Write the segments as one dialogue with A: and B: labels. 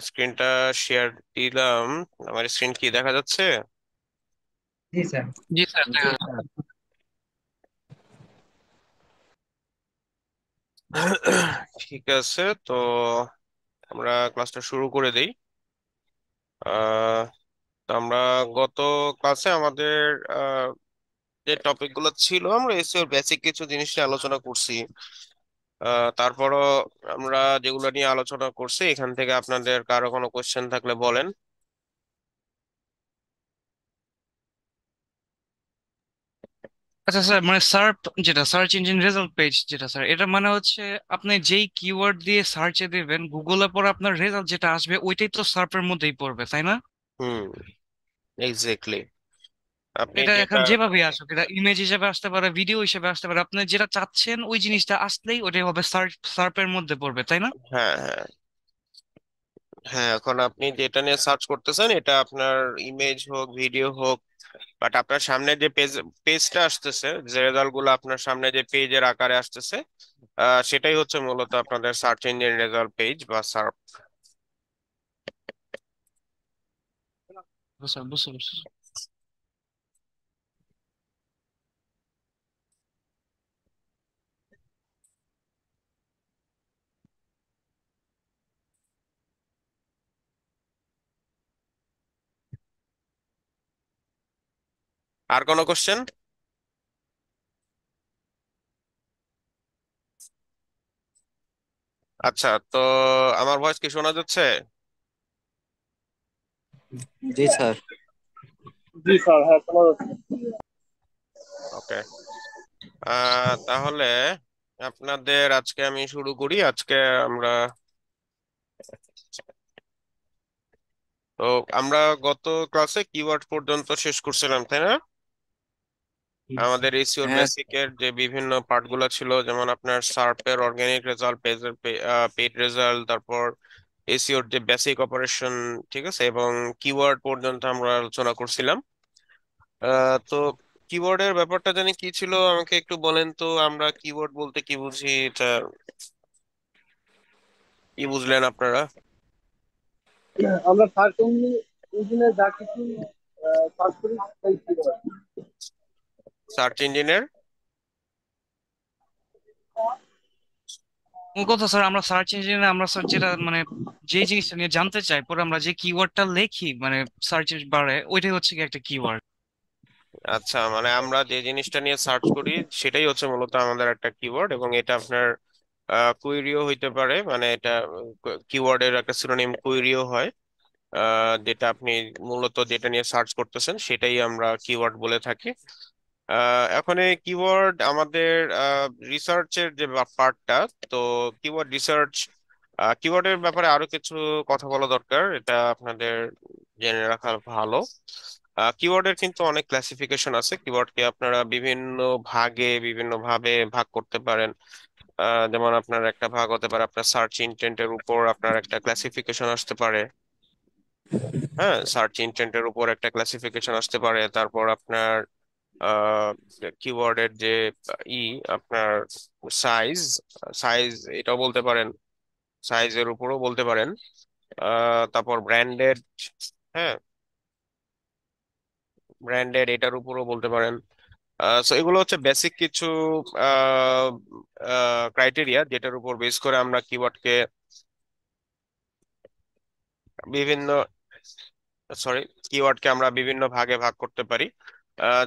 A: স্ক্রিনটা শেয়ার দিলাম। আমার স্ক্রিন কি দেখা যাচ্ছে?
B: জি স্যার।
A: জি স্যার, দেখা যাচ্ছে। ঠিক আছে, তো আমরা ক্লাসটা শুরু করে দেই। আহ তো আমরা গত ক্লাসে আমাদের আহ, যে টপিক গুলো ছিল, আমরা এসইওর বেসিক কিছু জিনিস নিয়ে আলোচনা করছি। তারপরও আমরা যেগুলো নিয়ে আলোচনা করছি এখান থেকে আপনাদের কারো কোনো কোশ্চেন থাকলে বলেন।
B: আচ্ছা স্যার, মানে সার্চ, যেটা সার্চ ইঞ্জিন রেজাল্ট পেজ, যেটা স্যার, এটা মানে হচ্ছে আপনি যেই কিওয়ার্ড দিয়ে সার্চে দিবেন গুগলের পর আপনার রেজাল্ট যেটা আসবে ওইটাই তো সার্পের মধ্যেই পড়বে, তাই না?
A: হুম, এক্স্যাক্টলি। আপনি
B: এটা এখন
A: যেটা,
B: যেভাবে আসুক, এটা ইমেজ হিসেবে আসতে পারে, ভিডিও হিসেবে আসতে পারে, আপনি যেটা চাচ্ছেন ওই জিনিসটা আসলেই ওটাই হবে সার্পের মধ্যে পড়বে, তাই না?
A: হ্যাঁ হ্যাঁ হ্যাঁ, এখন আপনি যেটা নিয়ে সার্চ করতেছেন এটা আপনার ইমেজ হোক, ভিডিও হোক, বাট আপনার সামনে যে পেজটা আসতেছে, যে রেজাল্ট গুলো আপনার সামনে যে পেজের আকারে আসতেছে, সেটাই হচ্ছে মূলত আপনাদের সার্চ ইঞ্জিন রেজাল্ট পেজ বা সার্চ।
B: স্যার বুঝতে পারছি।
A: আর কোনো কোশ্চেন? আচ্ছা, তো আমার ভয়েস কি শোনা যাচ্ছে?
C: জি স্যার।
D: জি স্যার, হ্যাঁ শোনা যাচ্ছে।
A: ওকে। তাহলে আপনাদের আজকে আমি শুরু করি। আজকে আমরা, তো আমরা গত ক্লাসে কিওয়ার্ড পর্যন্ত শেষ করছিলাম, তাই না? আমাদের এসইওর
C: হ্যাঁ
A: বেসিকের যে বিভিন্ন পার্ট গুলো ছিল, যেমন আপনার সার্পের অর্গানিক রেজাল্ট, পেজের পেড রেজাল্ট, তারপর এসইওর যে বেসিক অপারেশন, ঠিক আছে, এবং কিওয়ার্ড পর্যন্ত আমরা আলোচনা করছিলাম। তো কিওয়ার্ডের ব্যাপারটা জানি কি ছিল, আমাকে একটু বলেন তো, আমরা কিওয়ার্ড বলতে কি বুঝি এটা, কি বুঝলেন আপনারা?
D: আমরা সার্চ ইঞ্জিনে যা কিছু সার্চ করি সেই keyword।
A: সার্চ ইঞ্জিনের,
B: কোন কথা স্যার, আমরা সার্চ ইঞ্জিনে আমরা স্যার যেটা মানে যে জিনিসটা নিয়ে জানতে চাই, পরে আমরা যে কিওয়ার্ডটা লিখি মানে সার্চ বারে, ওইটাই হচ্ছে কি একটা কিওয়ার্ড।
A: আচ্ছা, মানে আমরা যে জিনিসটা নিয়ে সার্চ করি সেটাই হচ্ছে মূলত আমাদের একটা কিওয়ার্ড, এবং এটা আপনার কুইরিও হইতে পারে, মানে এটা কিওয়ার্ডের একটা সিনোনিম কুইরিও হয়। যেটা আপনি মূলত যেটা নিয়ে সার্চ করতেছেন সেটাই আমরা কিওয়ার্ড বলে থাকি। এখন এই কিওয়ার্ড আমাদের রিসার্চের যে পার্টটা, তো কিওয়ার্ড রিসার্চ, কিওয়ার্ডের ব্যাপারে আরো কিছু কথা বলা দরকার, এটা আপনাদের জেনে রাখা ভালো। কিওয়ার্ডের কিন্তু অনেক ক্লাসিফিকেশন আছে। কিওয়ার্ডকে আপনারা বিভিন্ন ভাগে, বিভিন্ন ভাবে ভাগ করতে পারেন। যেমন আপনার একটা ভাগ হতে পারে আপনার সার্চ ইন্টেন্টের উপর আপনার একটা ক্লাসিফিকেশন আসতে পারে। হ্যাঁ, সার্চ ইন্টেন্টের উপর একটা ক্লাসিফিকেশন আসতে পারে। তারপর আপনার আহ কিওয়ার্ডের যে ই আপনার সাইজ, সাইজ এটাও বলতে পারেন, সাইজের উপরও বলতে পারেন। তারপর ব্র্যান্ডেড, হ্যাঁ, ব্র্যান্ডেড এটার উপরও বলতে পারেন। সো এগুলো হচ্ছে বেসিক কিছু ক্রাইটেরিয়া যেটার উপর বেস করে আমরা কিওয়ার্ডকে বিভিন্ন, সরি, কিওয়ার্ডকে আমরা বিভিন্ন ভাগে ভাগ করতে পারি।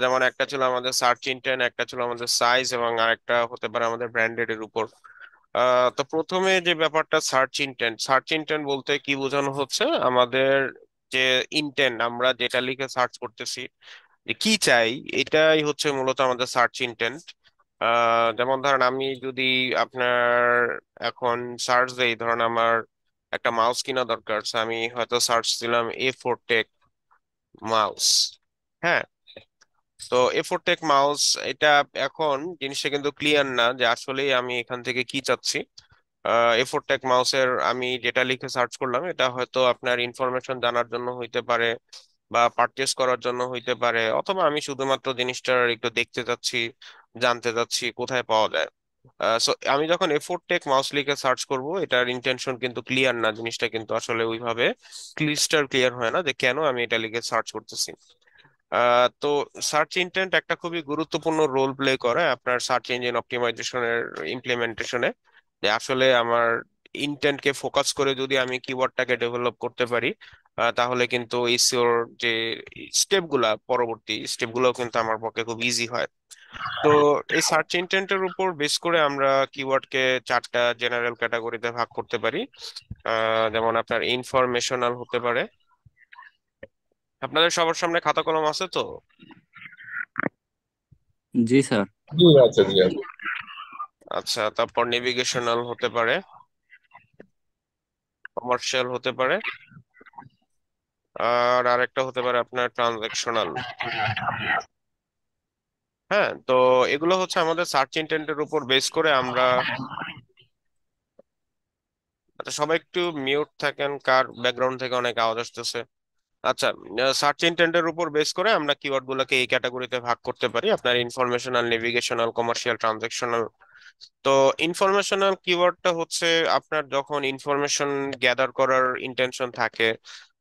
A: যেমন একটা ছিল আমাদের সার্চ ইন্টেন্ট, একটা ছিল আমাদের সাইজ, এবং আরেকটা হতে পারে আমাদের ব্র্যান্ডেড এর উপর। তো প্রথমে যে ব্যাপারটা সার্চ ইন্টেন্ট, সার্চ ইন্টেন্ট বলতে কি বোঝানো হচ্ছে, আমাদের যে ইন্টেন্ট, আমরা যেটা লিখে সার্চ করতেছি, যে কি চাই, এটাই হচ্ছে মূলত আমাদের সার্চ ইন্টেন্ট। যেমন ধরেন আমি যদি আপনার এখন সার্চ দেই, ধরেন আমার একটা মাউস কিনা দরকার, so আমি হয়তো সার্চ দিলাম A4 টেক মাউস। হ্যাঁ, তো A4 টেক মাউস, এটা এখন জিনিসটা কিন্তু ক্লিয়ার না যে আসলে আমি এখান থেকে কি চাচ্ছি। A4 টেক মাউসের আমি যেটা লিখে সার্চ করলাম এটা হয়তো আপনার ইনফরমেশন জানার জন্য হইতে পারে, বা পারচেস করার জন্য হইতে পারে, অথবা আমি শুধুমাত্র জিনিসটার একটু দেখতে চাচ্ছি, জানতে চাচ্ছি কোথায় পাওয়া যায়। সো আমি যখন এফোর্ট টেক মাউস লিখে সার্চ করব, এটার ইন্টেনশন কিন্তু ক্লিয়ার না, জিনিসটা কিন্তু আসলে ওইভাবে ক্লিস্টার ক্লিয়ার হয় না যে কেন আমি এটা লিখে সার্চ করতেছি। তো সার্চ ইন্টেন্ট একটা খুবই গুরুত্বপূর্ণ রোল প্লে করে আপনার সার্চ ইঞ্জিন অপটিমাইজেশনের ইমপ্লিমেন্টেশনে। যে আসলে আমার ইন্টেন্টকে ফোকাস করে যদি আমি কিওয়ার্ডটাকে ডেভেলপ করতে পারি, তাহলে কিন্তু এসইওর যে স্টেপগুলা, পরবর্তী স্টেপগুলো কিন্তু আমার পক্ষে খুব ইজি হয়। তো এই সার্চ ইন্টেন্টের উপর বেস করে আমরা কিওয়ার্ডকে চারটা জেনারেল ক্যাটাগরিতে ভাগ করতে পারি। যেমন আপনার ইনফরমেশনাল হতে পারে। আপনাদের সবার সামনে খাতা কলম আছে তো?
C: জি স্যার।
E: জি আচ্ছা, জি আছে।
A: আচ্ছা, তারপর নেভিগেশনাল হতে পারে, কমার্শিয়াল হতে পারে, আর আরেকটা হতে পারে আপনার ট্রানজাকশনাল। হ্যাঁ, তো এগুলো হচ্ছে আমাদের সার্চ ইন্টেন্টের উপর বেস করে আমরা। আচ্ছা, সবাই একটু মিউট থাকেন, কার ব্যাকগ্রাউন্ড থেকে অনেক আওয়াজ আসতেছে। আচ্ছা, সার্চ ইন্টেন্টের উপর বেস করে আমরা কিওয়ার্ড গুলোকে এই ক্যাটাগরিতে ভাগ করতে পারি, আপনার ইনফরমেশনাল, নেভিগেশনাল, কমার্শিয়াল, ট্রানজাকশনাল। তো ইনফরমেশনাল কিওয়ার্ডটা হচ্ছে আপনার যখন ইনফরমেশন গ্যাদার করার ইন্টেনশন থাকে।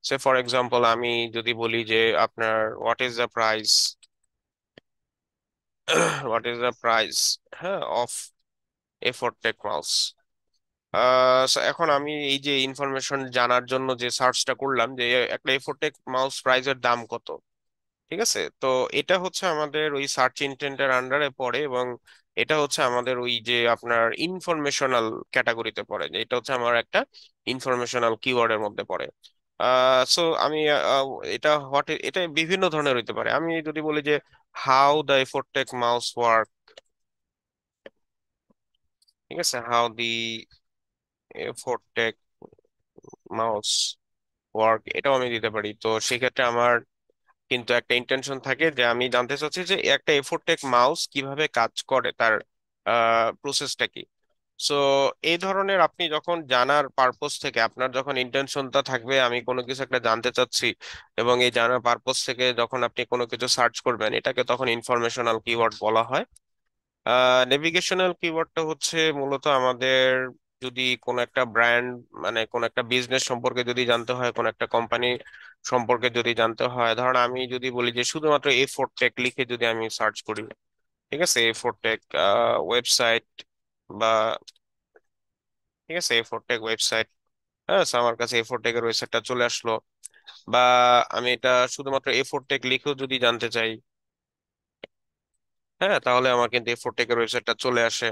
A: সে ফর এক্সাম্পল আমি যদি বলি যে আপনার what is the price, what is the price, হ্যাঁ, অফ এফোর্ট টেক মাউস। এখন আমি এই যে ইনফরমেশন জানার জন্য যে সার্চটা করলাম যে একটা এফোর্ট টেক মাউস প্রাইসের দাম কত, ঠিক আছে? তো এটা হচ্ছে আমাদের ওই সার্চ ইন্টেন্টের আন্ডারে পড়ে, এবং এটা হচ্ছে আমাদের ওই যে আপনার ইনফরমেশনাল ক্যাটাগরিতে পড়ে, যে এটা হচ্ছে আমার একটা ইনফরমেশনাল কিওয়ার্ডের মধ্যে পড়ে। সো আমি এটা এটা বিভিন্ন ধরনের হইতে পারে। আমি যদি বলি যে হাউ দ্য এফোর্টেক মাউস ওয়ার্ক, ঠিক আছে, হাউ দি এফোর্টেক মাউস ওয়ার্ক, এটাও আমি দিতে পারি। তো সেক্ষেত্রে আমার কিন্তু একটা ইন্টেনশন থাকে যে আমি জানতে চাচ্ছি যে একটা এফোর্টেক মাউস কিভাবে কাজ করে, তার প্রসেসটা কি। সো এই ধরনের আপনি যখন জানার পারপোজ থেকে, আপনার যখন ইন্টেনশনটা থাকবে আমি কোনো কিছু একটা জানতে চাচ্ছি, এবং এই জানার পারপোজ থেকে যখন আপনি কোনো কিছু সার্চ করবেন, এটাকে তখন ইনফরমেশনাল কিওয়ার্ড বলা হয়। নেভিগেশনাল কিওয়ার্ডটা হচ্ছে মূলত আমাদের যদি কোনো একটা ব্র্যান্ড, মানে কোনো একটা বিজনেস সম্পর্কে যদি জানতে হয়, কোনো একটা কোম্পানি সম্পর্কে যদি জানতে হয়, ধরুন আমি যদি বলি যে শুধুমাত্র এ ফোর টেক লিখে যদি আমি সার্চ করি, ঠিক আছে, এ ফোর টেক ওয়েবসাইট, বা ঠিক আছে, এ ফোর টেক ওয়েবসাইট, হ্যাঁ, so আমার কাছে এ ফোর টেকের ওয়েবসাইটটা চলে আসলো। বা আমি এটা শুধুমাত্র এ ফোর টেক লিখেও যদি জানতে চাই, হ্যাঁ, তাহলে আমার কিন্তু এই ফোরটেকের ওয়েবসাইটটা চলে আসে।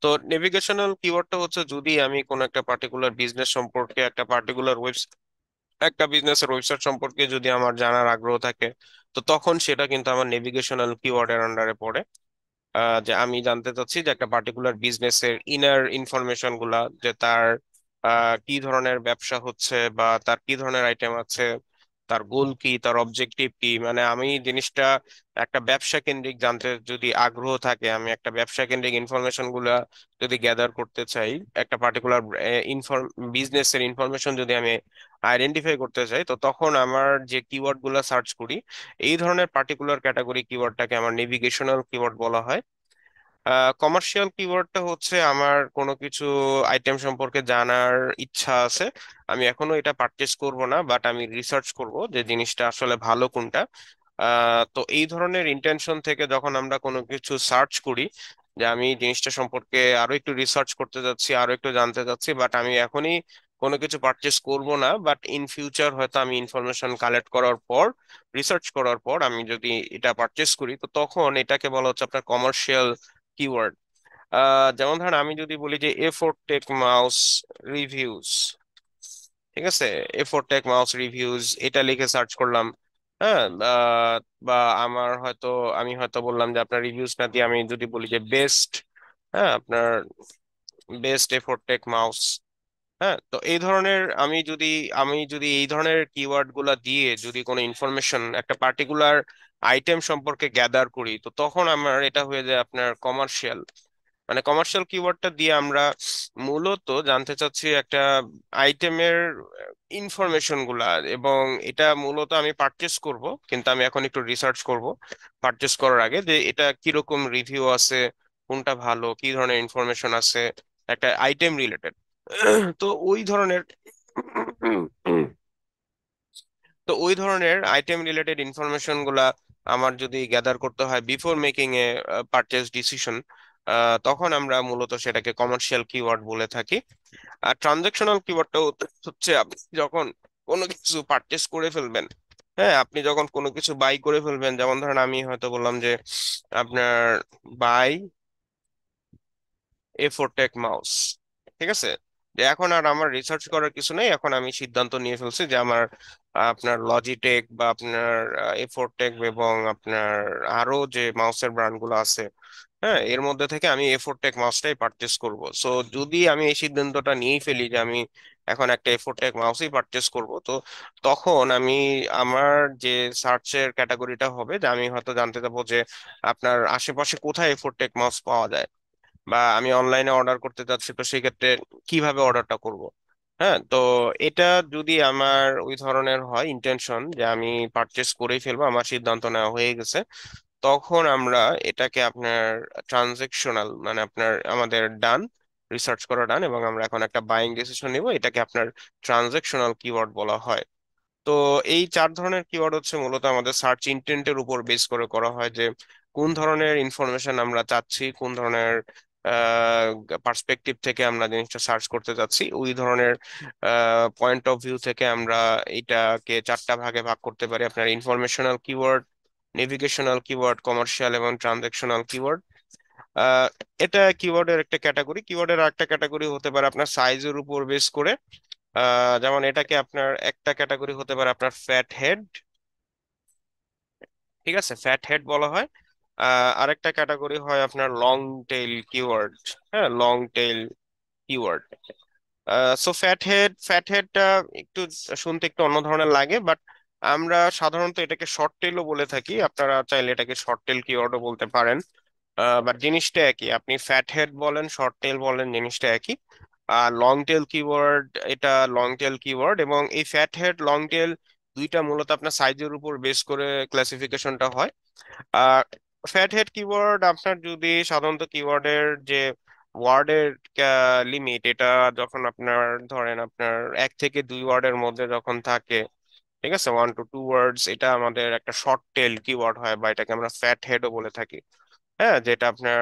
A: তো নেভিগেশনাল কিওয়ার্ডটা হচ্ছে যদি আমি কোন একটা পার্টিকুলার বিজনেস সম্পর্কে, একটা পার্টিকুলার ওয়েবসাইট, একটা বিজনেসের ওয়েবসাইট সম্পর্কে যদি আমার জানার আগ্রহ থাকে, তো তখন সেটা কিন্তু আমার নেভিগেশনাল কিওয়ার্ডের আন্ডারে পড়ে। যে আমি জানতে চাচ্ছি যে একটা পার্টিকুলার বিজনেসের ইনার ইনফরমেশন গুলা, যে তার কি ধরনের ব্যবসা হচ্ছে, বা তার কি ধরনের আইটেম আছে, তার গোল কি, তার অবজেক্টিভ কি। মানে আমি জিনিসটা একটা ব্যবসা কেন্দ্রিক জানতে যদি আগ্রহ থাকে, আমি একটা ব্যবসা কেন্দ্রিক ইনফরমেশন গুলা যদি গ্যাদার করতে চাই, একটা পার্টিকুলার বিজনেসের ইনফরমেশন যদি আমি আইডেন্টিফাই করতে চাই, তো তখন আমার যে কিওয়ার্ড গুলা সার্চ করি, এই ধরনের পার্টিকুলার ক্যাটাগরি কিওয়ার্ডটাকে আমার নেভিগেশনাল কিওয়ার্ড বলা হয়। কমার্শিয়াল কিওয়ার্ডটা হচ্ছে আমার কোনো কিছু আইটেম সম্পর্কে জানার ইচ্ছা আছে, আমি এখনো এটা পারচেস করব না, বাট আমি রিসার্চ করব যে জিনিসটা আসলে ভালো কোনটা। তো এই ধরনের ইন্টেনশন থেকে যখন আমরা কোনো কিছু সার্চ করি, যে আমি এই জিনিসটা সম্পর্কে আরো একটু রিসার্চ করতে যাচ্ছি, আরো একটু জানতে যাচ্ছি, বাট আমি এখনই কোনো কিছু পারচেস করব না, বাট ইন ফিউচার হয়তো আমি ইনফরমেশন কালেক্ট করার পর, রিসার্চ করার পর আমি যদি এটা পারচেস করি, তো তখন এটাকে বলা হচ্ছে আপনার কমার্শিয়াল কিওয়ার্ড। যেমন ধরেন আমি যদি বলি যে এ ফোর টেক মাউস রিভিউজ, ঠিক আছে, এ ফোর টেক মাউস রিভিউজ এটা লিখে সার্চ করলাম। হ্যাঁ, বা আমার হয়তো, আমি হয়তো বললাম যে আপনার রিভিউজ না দিয়ে আমি যদি বলি যে বেস্ট, হ্যাঁ, আপনার বেস্ট এ ফোর টেক মাউস। হ্যাঁ, তো এই ধরনের আমি যদি এই ধরনের কিওয়ার্ড গুলা দিয়ে যদি কোনো ইনফরমেশন একটা পার্টিকুলার আইটেম সম্পর্কে গ্যাদার করি, তো তখন আমার এটা হয়ে যায় আপনার কমার্শিয়াল। মানে কমার্শিয়াল কিওয়ার্ডটা দিয়ে আমরা মূলত জানতে চাচ্ছি একটা আইটেমের ইনফরমেশন গুলা, এবং এটা মূলত আমি পারচেস করব, কিন্তু আমি এখন একটু রিসার্চ করব পারচেস করার আগে যে এটা কিরকম রিভিউ আছে, কোনটা ভালো, কি ধরনের ইনফরমেশন আছে, একটা আইটেম রিলেটেড। তো ওই ধরনের তো ওই ধরনের আইটেম রিলেটেড ইনফরমেশন গুলা আমার যদি গ্যাদার করতে হয় বিফোর মেকিং এ পারচেজ ডিসিশন, তখন আমরা মূলত সেটাকে কমার্শিয়াল কিওয়ার্ড বলে থাকি। আর ট্রানজাকশনাল কিওয়ার্ডটা হচ্ছে আপনি যখন কোনো কিছু পারচেস করে ফেলবেন, হ্যাঁ, আপনি যখন কোনো কিছু বাই করে ফেলবেন, যেমন ধরেন আমি হয়তো বললাম যে আপনার বাই A4 টেক মাউস, ঠিক আছে, যে এখন আর আমার রিসার্চ করার কিছু নেই, এখন আমি সিদ্ধান্ত নিয়ে ফেলছি যে আমার আপনার লজিটেক বা আপনার A4 টেক এবং আপনার আরো যে মাউসের ব্র্যান্ড গুলো আছে, হ্যাঁ, এর মধ্যে থেকে আমি A4 টেক মাউসটাই পারচেস করব। সো যদি আমি এই সিদ্ধান্তটা নিয়েই ফেলি যে আমি এখন একটা A4 টেক মাউসই পারচেস করব, তো তখন আমি আমার যে সার্চের ক্যাটাগরিটা হবে যে আমি হয়তো জানতে চাবো যে আপনার আশেপাশে কোথায় A4 টেক মাউস পাওয়া যায়, বা আমি অনলাইনে অর্ডার করতে চাচ্ছি, তো সেই ক্ষেত্রে কিভাবে অর্ডারটা করব। হ্যাঁ, তো এটা যদি আমার ওই ধরনের হয় ইন্টেনশন যে আমি পারচেস করেই ফেলবো, আমার সিদ্ধান্ত নেওয়া হয়ে গেছে, তখন আমরা এটাকে আপনার ট্রানজেকশনাল, মানে আপনার আমাদের ডান, রিসার্চ করা ডান, এবং আমরা এখন একটা বাইং ডিসিশন নিব, এটাকে আপনার ট্রানজেকশনাল কিওয়ার্ড বলা হয়। তো এই চার ধরনের কিওয়ার্ড হচ্ছে মূলত আমাদের সার্চ ইন্টেন্টের উপর বেস করে করা হয়, যে কোন ধরনের ইনফরমেশন আমরা চাচ্ছি, কোন ধরনের পার্সপেক্টিভ থেকে আমরা জিনিসটা সার্চ করতে চাচ্ছি, ওই ধরনের পয়েন্ট অফ ভিউ থেকে আমরা এটাকে চারটা ভাগে ভাগ করতে পারি: আপনার informational keyword, navigational keyword, commercial এবং ট্রানজাকশনাল কিওয়ার্ড। আহ এটা কিওয়ার্ডের একটা ক্যাটাগরি। কিওয়ার্ডের একটা ক্যাটাগরি হতে পারে আপনার সাইজের উপর বেস করে, যেমন এটাকে আপনার একটা ক্যাটাগরি হতে পারে আপনার ফ্যাট হেড, ঠিক আছে, ফ্যাট হেড বলা হয়। আরেকটা ক্যাটাগরি হয় আপনার লং টেইল কিওয়ার্ড, হ্যাঁ, long tail keyword. So fat হেডটা একটু শুনতে একটু অন্য ধরনের লাগে, বাট আমরা সাধারণত এটাকে শর্ট টেলও বলে থাকি, আপনারা চাইলে এটাকে শর্ট টেল কিওয়ার্ডও বলতে পারেন। বাট জিনিসটা একই, আপনি ফ্যাট হেড বলেন শর্ট টেল বলেন, জিনিসটা একই। আর লং টেল কিওয়ার্ড, এটা লং টেল কিওয়ার্ড, এবং এই ফ্যাট হেড লং টেল দুইটা মূলত আপনার সাইজের উপর বেস করে ক্লাসিফিকেশনটা হয়। আর ফ্যাট হেড কিওয়ার্ড আপনার যদি সাধারণত কিওয়ার্ডের যে ওয়ার্ডের লিমিট, এটা যখন আপনার ধরেন আপনার 1 থেকে 2 ওয়ার্ডের মধ্যে যখন থাকে, ঠিক আছে, 1 to 2 ওয়ার্ডস, এটা আমাদের একটা শর্ট টেল কিওয়ার্ড হয়, বা এটাকে আমরা ফ্যাট হেডও বলে থাকি। হ্যাঁ, যেটা আপনার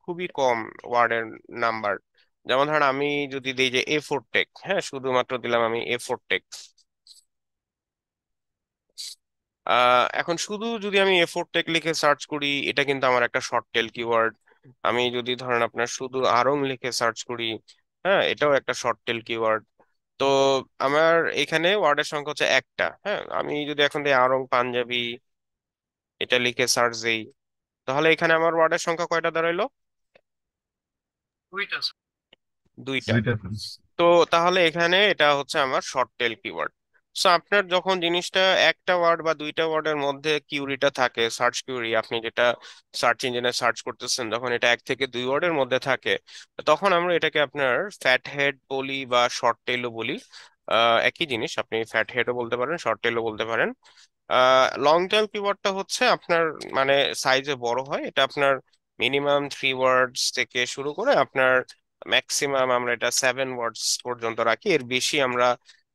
A: খুবই কম ওয়ার্ডের নাম্বার। যেমন ধরেন আমি যদি দিই যে A4 টেক, হ্যাঁ, শুধুমাত্র দিলাম আমি A4 টেক, এখন শুধু যদি আমি A4 টেক লিখে সার্চ করি, এটা কিন্তু আমার একটা শর্ট টেল কিওয়ার্ড। আমি যদি ধরেন আপনার শুধু আরং লিখে সার্চ করি, হ্যাঁ, এটাও একটা শর্ট টেল কিওয়ার্ড। তো আমার এখানে ওয়ার্ডের সংখ্যা হচ্ছে একটা। হ্যাঁ, আমি যদি এখন দিই আরং পাঞ্জাবি, এটা লিখে সার্চ দিই, তাহলে এখানে আমার ওয়ার্ডের সংখ্যা কয়টা দাঁড়াইলো?
B: দুইটা।
A: দুইটা। তো তাহলে এখানে এটা হচ্ছে আমার শর্ট টেল কিওয়ার্ড। সো আপনার যখন জিনিসটা একটা ওয়ার্ড বা দুইটা ওয়ার্ডের মধ্যে কিউরিটা থাকে, সার্চ কিউরি, আপনি যেটা সার্চ ইঞ্জিনে সার্চ করতেছেন, যখন এটা 1 থেকে 2 ওয়ার্ডের মধ্যে থাকে, তখন আমরা এটাকে আপনার ফ্যাট হেড বলি বা শর্ট টেলও বলি। একই জিনিস, আপনি ফ্যাট হেডও বলতে পারেন, শর্ট টেলও বলতে পারেন। লং টেল কিওয়ার্ডটা হচ্ছে আপনার মানে সাইজে বড় হয়, এটা আপনার মিনিমাম 3 ওয়ার্ডস থেকে শুরু করে আপনার ম্যাক্সিমাম আমরা এটা 7 ওয়ার্ডস পর্যন্ত রাখি। এর বেশি আমরা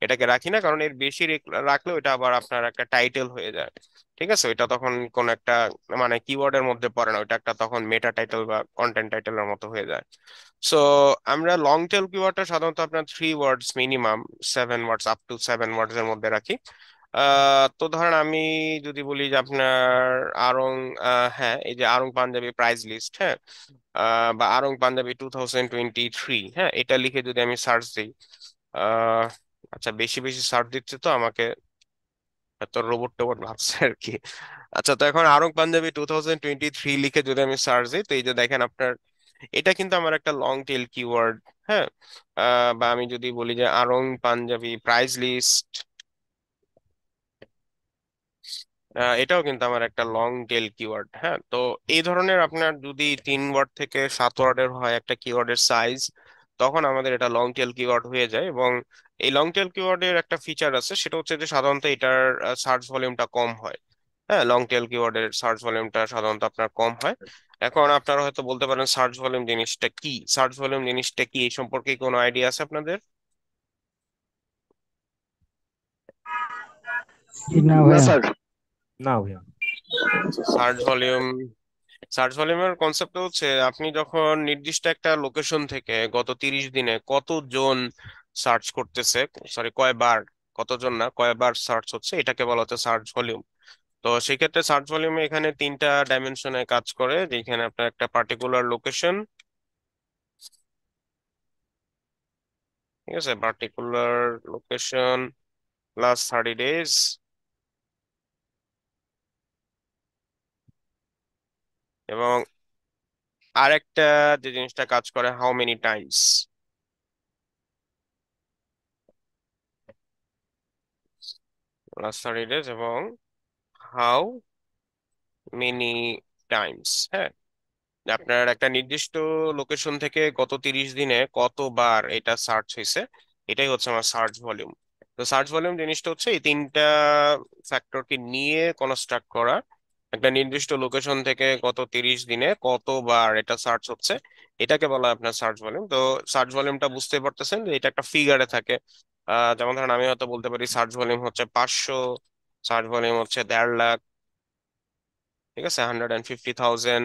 A: এটাকে রাখি না, কারণ এর বেশি রাখলে ওটা আবার আপনার একটা টাইটেল হয়ে যায়, ঠিক আছে, ওইটা তখন কোন একটা মানে কিওয়ার্ডের মধ্যে পড়ে না, ওইটা একটা তখন মেটা টাইটেল বা কন্টেন্ট টাইটেলের মতো হয়ে যায়। সো আমরা লং টেল কিওয়ার্ডটা সাধারণত আপনার 3 ওয়ার্ডস মিনিমাম, 7 ওয়ার্ডস, আপ টু 7 ওয়ার্ডস এর মধ্যে রাখি। তো ধরেন আমি যদি বলি যে আপনার আরং, হ্যাঁ, এই যে আরং পাঞ্জাবি প্রাইস লিস্ট, হ্যাঁ, বা আরং পাঞ্জাবি 2023, হ্যাঁ, এটা লিখে যদি আমি সার্চ দিই, আহ আচ্ছা, বেশি বেশি সার্চ দিচ্ছে তো আমাকে, এত রোবট টোবট ভাবছে আর কি। আচ্ছা, তো এখন আরং পাঞ্জাবি 2023 লিখে যদি আমি সার্চ দিই, তো এই যে দেখেন আপনার এটা কিন্তু আমার একটা লং টেল কিওয়ার্ড। হ্যাঁ, বা আমি যদি বলি যে আরং পাঞ্জাবি প্রাইস লিস্ট, এটাও কিন্তু আমার একটা লং টেল কিওয়ার্ড। হ্যাঁ, তো এই ধরনের আপনার যদি 3 ওয়ার্ড থেকে 7 ওয়ার্ডের হয় একটা কিওয়ার্ডের সাইজ, তখন আমাদের এটা লং টেল কিওয়ার্ড হয়ে যায়। এবং এই লং টেল কিওয়ার্ডের একটা ফিচার আছে, সেটা হচ্ছে যে সাধারণত এটার সার্চ ভলিউমটা কম হয়। হ্যাঁ, লং টেল কিওয়ার্ডের সার্চ ভলিউমটা সাধারণত আপনার কম হয়। এখন আপনারা হয়তো বলতে পারেন সার্চ ভলিউম জিনিসটা কি, সার্চ ভলিউম জিনিসটা কি এই সম্পর্কে কোনো আইডিয়া আছে আপনাদের?
C: না
D: না
C: ভাইয়া।
D: স্যার।
E: না ভাইয়া।
A: সার্চ ভলিউমের কনসেপ্ট হচ্ছে আপনি যখন নির্দিষ্ট একটা লোকেশন থেকে গত 30 দিনে কতজন সার্চ করতেছে, সরি কয়বার, কতজন না কয়বার সার্চ হচ্ছে, এটাকে বলা হচ্ছে সার্চ ভলিউম। তো সেক্ষেত্রে সার্চ ভলিউমে এখানে 3টা ডাইমেনশনে কাজ করে, যেখানে আপনার একটা পার্টিকুলার লোকেশন, ঠিক আছে, পার্টিকুলার লোকেশন প্লাস 30 days, এবং আরেকটা যে জিনিসটা কাজ করে how many Times, plus 30 days এবং হাউ মেনি টাইমস। হ্যাঁ, আপনার একটা নির্দিষ্ট লোকেশন থেকে গত 30 দিনে কতবার এটা সার্চ হয়েছে, এটাই হচ্ছে আমার সার্চ ভলিউম। তো সার্চ ভলিউম জিনিসটা হচ্ছে এই 3টা ফ্যাক্টরকে নিয়ে কনস্ট্রাক্ট করা, একটা নির্দিষ্ট লোকেশন থেকে গত 30 দিনে কতবার এটা সার্চ হচ্ছে, এটাকে বলা হয় আপনার সার্চ ভলিউম। তো সার্চ ভলিউমটা বুঝতে পারতেছেন যে এটা একটা ফিগারে থাকে। যেমন ধরেন আমি হয়তো বলতে পারি সার্চ ভলিউম হচ্ছে 500, সার্চ ভলিউম হচ্ছে 1.5 লাখ, ঠিক আছে, 150,000,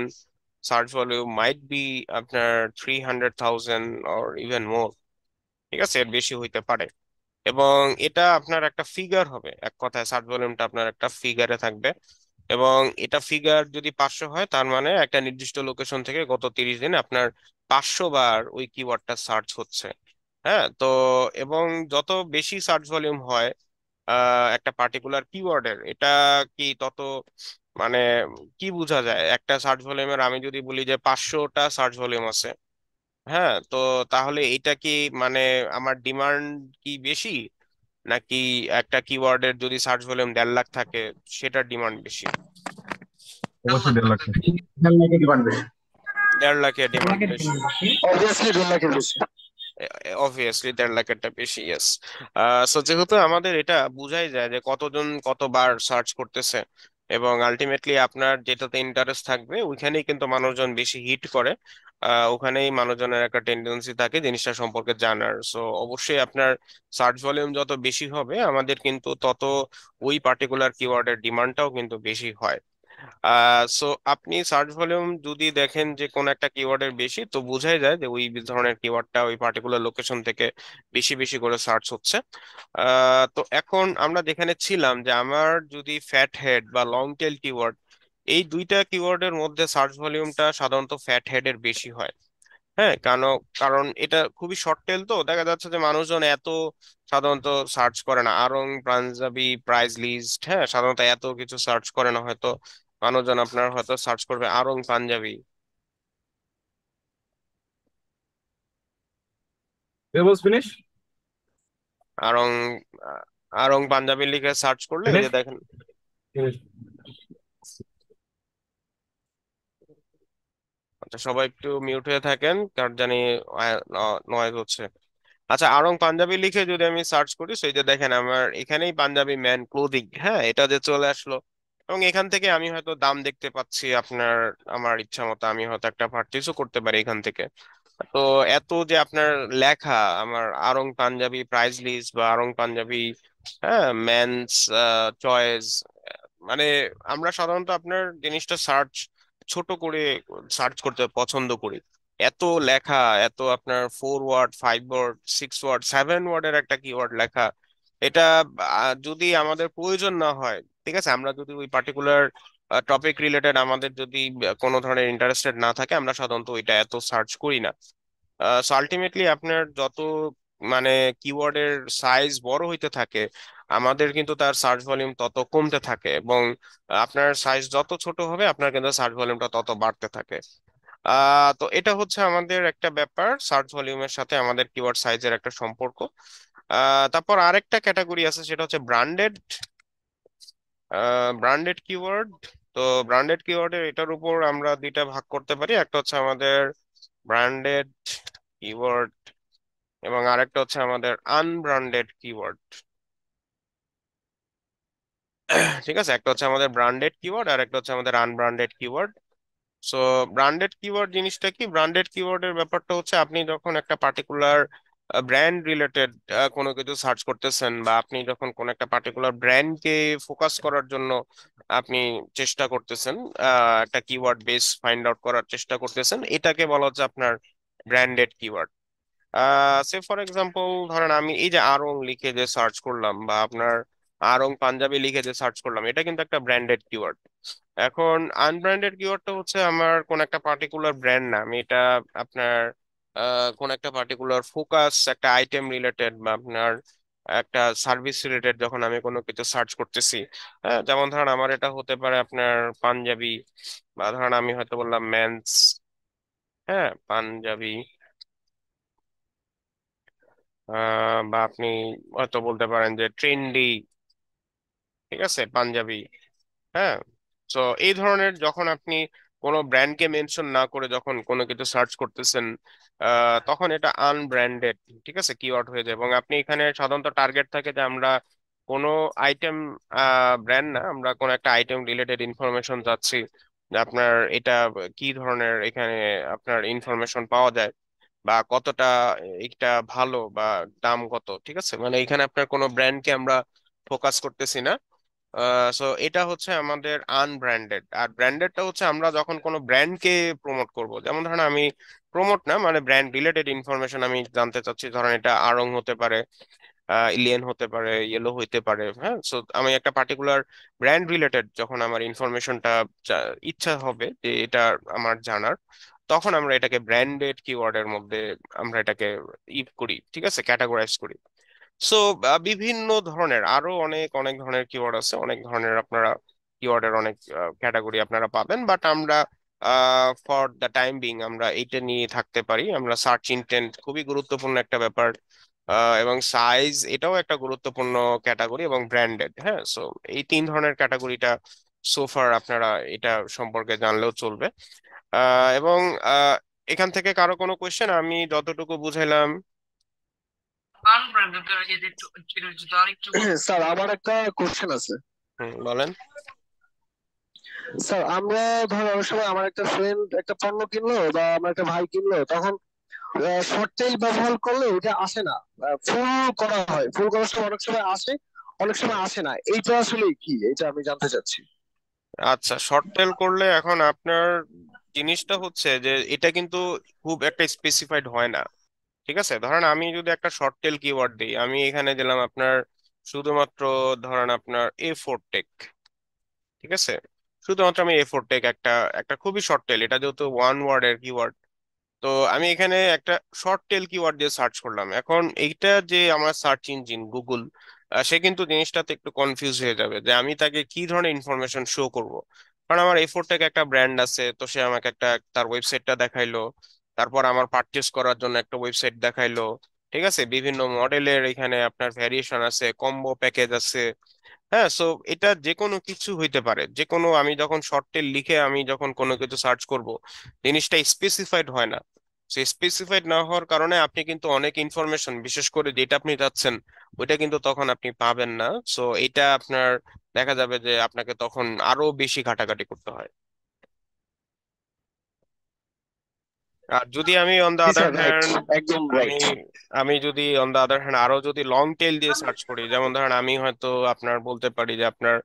A: সার্চ ভলিউম মাইট বি আপনার 300,000 অর ইভেন মোর, ঠিক আছে, এর বেশি হইতে পারে। এবং এটা আপনার একটা ফিগার হবে, এক কথায় সার্চ ভলিউমটা আপনার একটা ফিগারে থাকবে। এবং এটা ফিগার যদি 500 হয়, তার মানে একটা নির্দিষ্ট লোকেশন থেকে গত 30 দিনে আপনার 500 বার ওই কিওয়ার্ডটা সার্চ হচ্ছে। হ্যাঁ, তো এবং যত বেশি সার্চ ভলিউম হয় একটা পার্টিকুলার কিওয়ার্ডের, এটা কি তত মানে কি বোঝা যায় একটা সার্চ ভলিউমের, আমি যদি বলি যে 500টা সার্চ ভলিউম আছে, হ্যাঁ, তো তাহলে এটা কি মানে আমার ডিমান্ড কি বেশি, নাকি একটা কিওয়ার্ডের যদি সার্চ ভলিউম 1.5 লাখ থাকে সেটার ডিমান্ড বেশি?
E: অবশ্যই 1.5 লাখ টাকা।
D: 1.5 লাখের ডিমান্ড বেশি।
A: 1.5 লাখের ডিমান্ড বেশি,
D: অবভিয়াসলি 1.5 লাখের বেশি।
A: অবভিয়াসলি 1.5 লাখেরটা বেশি, ইয়েস। সো যেহেতু আমাদের এটা বুঝাই যায় যে কতজন কতবার সার্চ করতেছে, এবং আলটিমেটলি আপনার যেটাতে ইন্টারেস্ট থাকবে ওইখানেই কিন্তু মানুষজন বেশি হিট করে, ওখানেই মানুষজনের একটা টেন্ডেন্সি থাকে জিনিসটা সম্পর্কে জানার। সো অবশ্যই আপনার সার্চ ভলিউম যত বেশি হবে আমাদের কিন্তু তত ওই পার্টিকুলার কিওয়ার্ডের ডিমান্ডটাও কিন্তু বেশি হয়। সো আপনি সার্চ ভলিউম যদি দেখেন যে কোন একটা কিওয়ার্ডের বেশি, তো বোঝাই যায় যে ওই ধরনের কিওয়ার্ডটা ওই পার্টিকুলার লোকেশন থেকে বেশি বেশি করে সার্চ হচ্ছে। তো এখন আমরা যেখানে ছিলাম যে আমার যদি ফ্যাট হেড বা লং টেল কিওয়ার্ড, এই 2টা কিওয়ার্ডের মধ্যে সার্চ ভলিউমটা সাধারণত ফ্যাট হেডের বেশি হয়। হ্যাঁ, কারণ কারণ এটা খুবই শর্ট টেল, তো দেখা যাচ্ছে যে মানুষজন এত সাধারণত সার্চ করে না আরং, পাঞ্জাবি, প্রাইস লিস্ট, হ্যাঁ, সাধারণত এত কিছু সার্চ করে না হয়তো। মানুষজন আপনার হয়তো সার্চ করবে আরং পাঞ্জাবি,
E: Tables finish?
A: আরং আরং পাঞ্জাবি লিখে সার্চ করলে ওই যে
E: Finish?
A: দেখেন।
E: Finish.
A: আচ্ছা, সবাই একটু মিউট হয়ে থাকেন, কার জানি নয়েজ হচ্ছে। আচ্ছা, আরং পাঞ্জাবি লিখে যদি আমি সার্চ করি, সেই যে দেখেন আমার এখানেই পাঞ্জাবি ম্যান ক্লোদিং, হ্যাঁ, এটা যে চলে আসলো। এবং এখান থেকে আমি হয়তো দাম দেখতে পাচ্ছি আপনার, আমার ইচ্ছা মতো আমি হয়তো একটা পারচেজও করতে পারি এখান থেকে। তো এত যে আপনার লেখা আমার আরং পাঞ্জাবি প্রাইস লিস্ট বা আরং পাঞ্জাবি, হ্যাঁ, মেন্স চয়েস, মানে আমরা সাধারণত আপনার জিনিসটা সার্চ ছোট করে সার্চ করতে পছন্দ করি। এত লেখা, এত আপনার 4 ওয়ার্ড, 5 ওয়ার্ড, 6 ওয়ার্ড, 7 ওয়ার্ডের একটা কিওয়ার্ড লেখা, এটা যদি আমাদের প্রয়োজন না হয়, ঠিক আছে, আমরা যদি ওই পার্টিকুলার টপিক রিলেটেড আমাদের যদি কোনো ধরনের ইন্টারেস্টেড না থাকে, আমরা সাধারণত ওইটা এত সার্চ করি না। আলটিমেটলি আপনার যত মানে কিওয়ার্ডের সাইজ বড় হইতে থাকে, আমাদের কিন্তু তার সার্চ ভলিউম তত কমতে থাকে, এবং আপনার সাইজ যত ছোট হবে আপনার কিন্তু সার্চ ভলিউমটা তত বাড়তে থাকে। তো এটা হচ্ছে আমাদের একটা ব্যাপার, সার্চ ভলিউমের সাথে আমাদের কিওয়ার্ড সাইজের একটা সম্পর্ক। তারপর আরেকটা ক্যাটাগরি আছে, সেটা হচ্ছে ব্র্যান্ডেড, ব্র্যান্ডেড কিওয়ার্ড। তো ব্র্যান্ডেড কিওয়ার্ডের এটার উপর আমরা 2টা ভাগ করতে পারি, একটা হচ্ছে আমাদের ব্র্যান্ডেড কিওয়ার্ড এবং আরেকটা হচ্ছে আমাদের আনব্র্যান্ডেড কিওয়ার্ড। ঠিক আছে, একটা হচ্ছে আমাদের ব্র্যান্ডেড কিওয়ার্ড আর একটা হচ্ছে আমাদের unbranded keyword. So branded keyword জিনিসটা কি? ব্র্যান্ডেড কিওয়ার্ডের ব্যাপারটা হচ্ছে আপনি যখন একটা পার্টিকুলার ব্র্যান্ড রিলেটেড কোনো কিছু সার্চ করতেছেন, বা আপনি যখন কোন একটা পার্টিকুলার ব্র্যান্ডকে ফোকাস করার জন্য আপনি চেষ্টা করতেছেন, একটা কিওয়ার্ড বেস ফাইন্ড আউট করার চেষ্টা করতেছেন, এটাকে বলা হচ্ছে আপনার branded keyword. Say for example ধরেন আমি এই যে আড়ং লিখে যে সার্চ করলাম, বা আপনার আড়ং পাঞ্জাবি লিখে যে সার্চ করলাম, এটা কিন্তু একটা ব্র্যান্ডেড কিওয়ার্ড। এখন আনব্র্যান্ডেড কিওয়ার্ডটা হচ্ছে আমার কোন একটা পার্টিকুলার ব্র্যান্ড না, আমি এটা আপনার কোন একটা পার্টিকুলার ফোকাস একটা আইটেম রিলেটেড, বা আপনার একটা সার্ভিস রিলেটেড যখন আমি কোনো কিছু সার্চ করতেছি। হ্যাঁ, যেমন ধরেন আমার এটা হতে পারে আপনার পাঞ্জাবি, বা ধরেন আমি হয়তো বললাম মেন্স, হ্যাঁ পাঞ্জাবি, বা আপনি হয়তো বলতে পারেন যে ট্রেন্ডি, ঠিক আছে পাঞ্জাবি। হ্যাঁ, তো এই ধরনের যখন আপনি কোনো ব্র্যান্ডকে মেনশন না করে যখন কোনো কিছু সার্চ করতেছেন, তখন এটা আনব্র্যান্ডেড, ঠিক আছে, কিওয়ার্ড হয়ে যায়। এবং আপনি এখানে সাধারণত টার্গেট থাকে যে আমরা কোনো আইটেম ব্র্যান্ড না, আমরা কোনো একটা আইটেম রিলেটেড ইনফরমেশন চাচ্ছি, যে আপনার এটা কি ধরনের এখানে আপনার ইনফরমেশন পাওয়া যায়, বা কতটা এটা ভালো, বা দাম কত, ঠিক আছে, মানে এখানে আপনার কোনো ব্র্যান্ডকে আমরা ফোকাস করতেছি না। সো এটা হচ্ছে আমাদের আনব্র্যান্ডেড। আর ব্র্যান্ডেডটা হচ্ছে আমরা যখন কোনো ব্র্যান্ডকে প্রমোট করব, যেমন ধরেন আমি প্রমোট না, মানে ব্র্যান্ড রিলেটেড ইনফরমেশন আমি জানতে চাচ্ছি, ধরেন এটা আড়ং হতে পারে, ইলিয়েন হতে পারে, ইয়েলো হইতে পারে। হ্যাঁ, সো আমি একটা পার্টিকুলার ব্র্যান্ড রিলেটেড যখন আমার ইনফরমেশনটা ইচ্ছা হবে যে এটা আমার জানার, তখন আমরা এটাকে ব্র্যান্ডেড কিওয়ার্ডের মধ্যে আমরা এটাকে করি, ঠিক আছে, ক্যাটাগরাইজ করি। সো বিভিন্ন ধরনের আরো অনেক অনেক ধরনের কিওয়ার্ড আছে, অনেক ধরনের আপনারা কিওয়ার্ডের অনেক ক্যাটাগরি আপনারা পাবেন, বাট আমরা ফর দ্য টাইম বিং আমরা এইটা নিয়ে থাকতে পারি। আমরা সার্চ ইন্টেন্ট খুবই গুরুত্বপূর্ণ একটা ব্যাপার, এবং সাইজ এটাও একটা গুরুত্বপূর্ণ ক্যাটাগরি, এবং ব্র্যান্ডেড। হ্যাঁ, সো এই তিন ধরনের ক্যাটাগরিটা সোফার আপনারা এটা সম্পর্কে জানলেও চলবে। এবং এখান থেকে কারো কোনো কোয়েশ্চেন? আমি যতটুকু বুঝাইলাম।
B: আনব্র্যান্ডেড যদি একটু যদি আরেকটু
D: স্যার আমার একটা কোশ্চেন আছে।
A: বলেন।
D: স্যার আমরা ধরো অনেক সময় আমার একটা ফ্রেন্ড একটা পণ্য কিনলো বা আমার একটা ভাই কিনলো, তখন শর্ট টেল ব্যবহার করলে ওটা আসে না, ফুল করা হয়, ফুল করার সময় অনেক সময় আসে, অনেক সময় আসে না, এইটা আসলে কি, এটা আমি জানতে চাচ্ছি।
A: আচ্ছা, শর্ট টেল করলে এখন আপনার জিনিসটা হচ্ছে যে এটা কিন্তু খুব একটা স্পেসিফাইড হয় না, ঠিক আছে। ধরেন আমি যদি একটা শর্ট টেল কিওয়ার্ড দিই, আমি এখানে দিলাম আপনার শুধুমাত্র ধরেন আপনার A4 টেক, ঠিক আছে, শুধুমাত্র আমি A4 টেক একটা একটা খুবই শর্ট টেল, এটা যেহেতু ওয়ান ওয়ার্ডের কিওয়ার্ড, তো আমি এখানে একটা শর্ট টেল কিওয়ার্ড দিয়ে সার্চ করলাম। এখন এইটা যে আমার সার্চ ইঞ্জিন গুগল, সে কিন্তু জিনিসটাতে একটু কনফিউজ হয়ে যাবে যে আমি তাকে কি ধরনের ইনফরমেশন শো করব। কারণ আমার A4 টেক একটা ব্র্যান্ড আছে, তো সে আমাকে একটা তার ওয়েবসাইটটা দেখাইলো, তারপর আমার পারচেস করার জন্য একটা ওয়েবসাইট দেখাইলো, ঠিক আছে, বিভিন্ন মডেলের এখানে আপনার ভ্যারিয়েশন আছে, কম্বো প্যাকেজ আছে। হ্যাঁ, সো এটা যে কোনো কিছু হইতে পারে, যে কোনো, আমি যখন শর্ট টেল লিখে আমি যখন কোনো কিছু সার্চ করব, জিনিসটা স্পেসিফাইড হয় না। সো স্পেসিফাইড না হওয়ার কারণে আপনি কিন্তু অনেক ইনফরমেশন, বিশেষ করে যেটা আপনি চাচ্ছেন ওইটা কিন্তু তখন আপনি পাবেন না। সো এটা আপনার দেখা যাবে যে আপনাকে তখন আরো বেশি ঘাটাঘাটি করতে হয়। আর যদি আমি অন দা
D: জি
A: আদার
D: স্যার, রাইট,
A: হ্যান্ড
D: একদম
A: আমি
D: রাইট।
A: আমি যদি অন দা আদার হ্যান্ড আরো যদি লং টেল দিয়ে সার্চ করি, যেমন ধরেন আমি হয়তো আপনার বলতে পারি যে আপনার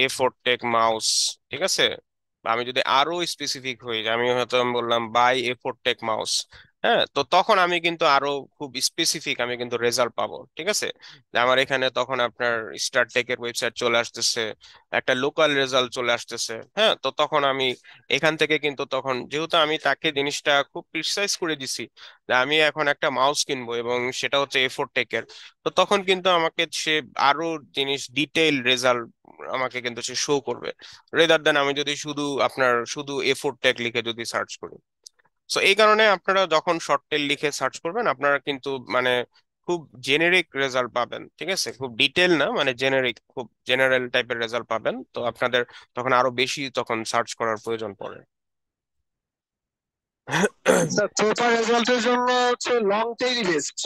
A: A4 টেক মাউস, ঠিক আছে, বা আমি যদি আরো স্পেসিফিক হই, যে আমি হয়তো আমি বললাম বাই A4 টেক মাউস, হ্যাঁ, তো তখন আমি কিন্তু আরো খুব স্পেসিফিক আমি কিন্তু রেজাল্ট পাবো, ঠিক আছে, যে আমার এখানে তখন আপনার স্টার টেকের ওয়েবসাইট চলে আসতেছে, একটা লোকাল রেজাল্ট চলে আসতেছে। হ্যাঁ, তো তখন আমি এখান থেকে কিন্তু তখন যেহেতু আমি তাকে জিনিসটা খুব প্রিসাইজ করে দিছি যে আমি এখন একটা মাউস কিনবো এবং সেটা হচ্ছে A4 টেকের, তো তখন কিন্তু আমাকে সে আরো জিনিস ডিটেইল রেজাল্ট আমাকে কিন্তু সে শো করবে, রেদার দেন আমি যদি শুধু আপনার শুধু A4 টেক লিখে যদি সার্চ করি। সো এই কারণে আপনারা যখন শর্ট টেল লিখে সার্চ করবেন, আপনারা কিন্তু মানে খুব জেনেরিক রেজাল্ট পাবেন, ঠিক আছে, খুব ডিটেল না, মানে জেনেরিক, খুব জেনারেল টাইপের রেজাল্ট পাবেন। তো আপনাদের তখন আরো বেশি তখন সার্চ করার প্রয়োজন পড়ে।
D: স্যার প্রপার রেজাল্টের জন্য হচ্ছে লং টেইল বেস্ট।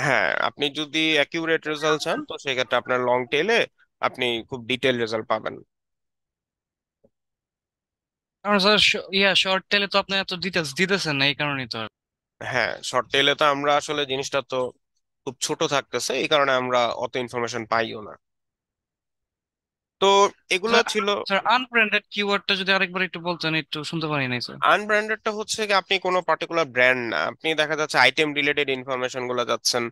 A: হ্যাঁ, আপনি যদি অ্যাকিউরেট রেজাল্ট চান, তো সেক্ষেত্রে আপনার লং টেলে আপনি খুব ডিটেল রেজাল্ট পাবেন।
B: কারণ স্যার শর্ট টেলে তো আপনি এত ডিটেলস দিতেছেন না, এই কারণেই তো আর।
A: হ্যাঁ, শর্ট টেলে তো আমরা আসলে জিনিসটা তো খুব ছোট থাকতেছে, এই কারণে আমরা অত ইনফরমেশন পাইও না। তো এগুলো
B: স্যার,
A: ছিল।
B: স্যার আনব্র্যান্ডেড কিওয়ার্ডটা যদি আরেকবার একটু বলতেন, একটু শুনতে পারি নাই স্যার।
A: আনব্র্যান্ডেডটা হচ্ছে কি, আপনি কোনো পার্টিকুলার ব্র্যান্ড না, আপনি দেখা যাচ্ছে আইটেম রিলেটেড ইনফরমেশন গুলো যাচ্ছেন।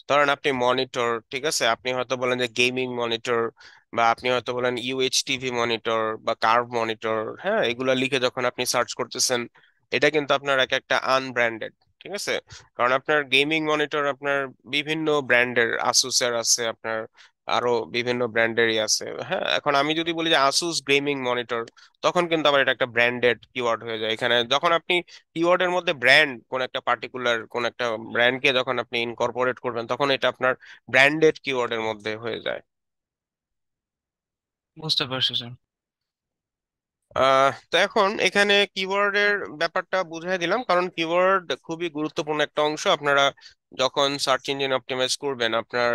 A: ধরেন আপনি মনিটর, ঠিক আছে, আপনি হয়তো বলেন যে গেমিং মনিটর, বা আপনি হয়তো বলেন টিভি মনিটর বা কার্ভ মনিটর। হ্যাঁ, এগুলো লিখে যখন আপনি সার্চ করতেছেন, এটা কিন্তু আপনার এক একটা আনব্র্যান্ডেড। ঠিক আছে, কারণ আপনার গেমিং মনিটর আপনার বিভিন্ন ব্র্যান্ডের, আসুসের আছে আপনার, আরো বিভিন্ন ব্র্যান্ডেরই আছে। হ্যাঁ, এখন আমি যদি বলি যে আসুস গেমিং মনিটর, তখন কিন্তু আবার এটা একটা ব্র্যান্ডেড কিওয়ার্ড হয়ে যায়। এখানে যখন আপনি কিওয়ার্ডের মধ্যে ব্র্যান্ড, কোন একটা পার্টিকুলার কোন একটা ব্র্যান্ডকে যখন আপনি ইনকর্পোরেট করবেন, তখন এটা আপনার ব্র্যান্ডেড কিওয়ার্ডের মধ্যে হয়ে যায়।
B: বুঝতে পারছি স্যার।
A: তো এখন এখানে কিওয়ার্ডের ব্যাপারটা বুঝাই দিলাম, কারণ কিওয়ার্ড খুবই গুরুত্বপূর্ণ একটা অংশ। আপনারা যখন সার্চ ইঞ্জিন অপটিমাইজ করবেন আপনার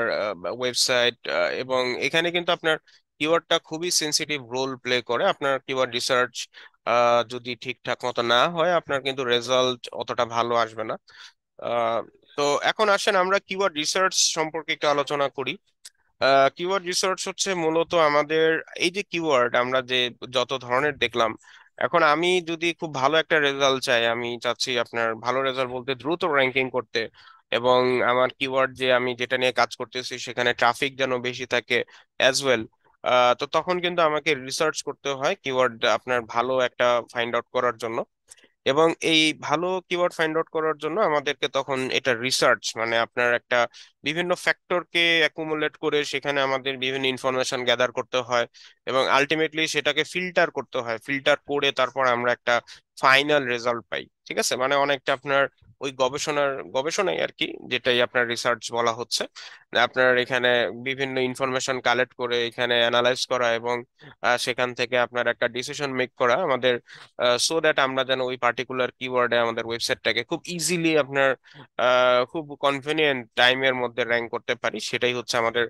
A: ওয়েবসাইট, এবং এখানে কিন্তু আপনার কিওয়ার্ডটা খুবই সেন্সিটিভ রোল প্লে করে। আপনার কিওয়ার্ড রিসার্চ যদি ঠিকঠাক মতো না হয়, আপনার কিন্তু রেজাল্ট অতটা ভালো আসবে না। আহ, তো এখন আসেন আমরা কিওয়ার্ড রিসার্চ সম্পর্কে একটু আলোচনা করি। কিওয়ার্ড রিসার্চ হচ্ছে মূলত আমাদের, এই যে কিওয়ার্ড আমরা যে যত ধরনের দেখলাম, এখন আমি যদি খুব ভালো একটা রেজাল্ট চাই, আমি চাচ্ছি আপনার ভালো রেজাল্ট বলতে দ্রুত র্যাঙ্কিং করতে, এবং আমার কিওয়ার্ড যে আমি যেটা নিয়ে কাজ করতেছি সেখানে ট্রাফিক যেন বেশি থাকে অ্যাজ ওয়েল। তো তখন কিন্তু আমাকে রিসার্চ করতে হয় কিওয়ার্ড আপনার ভালো একটা ফাইন্ড আউট করার জন্য। এবং এই ভালো কিওয়ার্ড ফাইন্ড আউট করার জন্য আমাদেরকে তখন এটা রিসার্চ, মানে আপনার একটা বিভিন্ন ফ্যাক্টরকে অ্যাকুমুলেট করে সেখানে আমাদের বিভিন্ন ইনফরমেশন গ্যাদার করতে হয়, এবং আলটিমেটলি সেটাকে ফিল্টার করতে হয়। ফিল্টার করে তারপর আমরা একটা ফাইনাল রেজাল্ট পাই। ঠিক আছে, মানে অনেকটা আপনার ওই গবেষণাই আর কি, যেটাই আপনার রিসার্চ বলা হচ্ছে। আপনার এখানে বিভিন্ন ইনফরমেশন কালেক্ট করে এখানে অ্যানালাইজ করা, এবং সেখান থেকে আপনার একটা ডিসিশন মেক করা আমাদের, সো দ্যাট আমরা যেন ওই পার্টিকুলার কিওয়ার্ডে আমাদের ওয়েবসাইটটাকে খুব ইজিলি আপনার খুব কনভেনিয়েন্ট টাইমের মধ্যে র্যাঙ্ক করতে পারি। সেটাই হচ্ছে আমাদের